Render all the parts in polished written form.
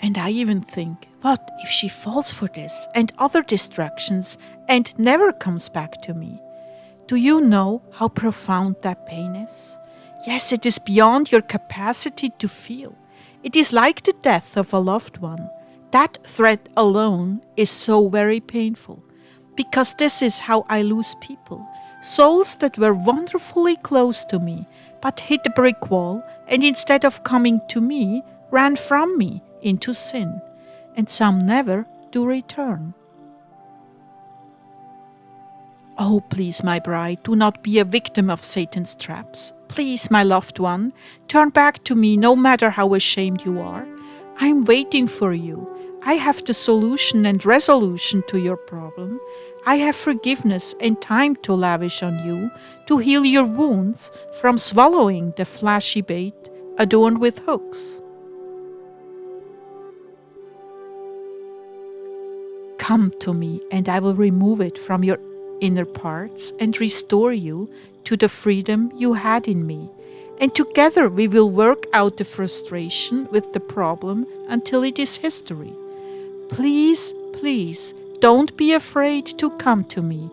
And I even think, what if she falls for this and other distractions and never comes back to me? Do you know how profound that pain is? Yes, it is beyond your capacity to feel. It is like the death of a loved one. That threat alone is so very painful, because this is how I lose people. Souls that were wonderfully close to me, but hit a brick wall and instead of coming to me, ran from me into sin. And some never do return. Oh, please, my bride, do not be a victim of Satan's traps. Please, my loved one, turn back to me no matter how ashamed you are. I am waiting for you. I have the solution and resolution to your problem. I have forgiveness and time to lavish on you to heal your wounds from swallowing the flashy bait adorned with hooks. Come to me, and I will remove it from your inner parts and restore you to the freedom you had in me. And together we will work out the frustration with the problem until it is history. Please, please, don't be afraid to come to me.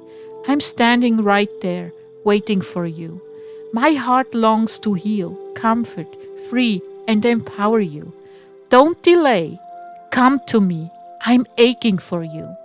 I'm standing right there, waiting for you. My heart longs to heal, comfort, free, and empower you. Don't delay. Come to me. I'm aching for you.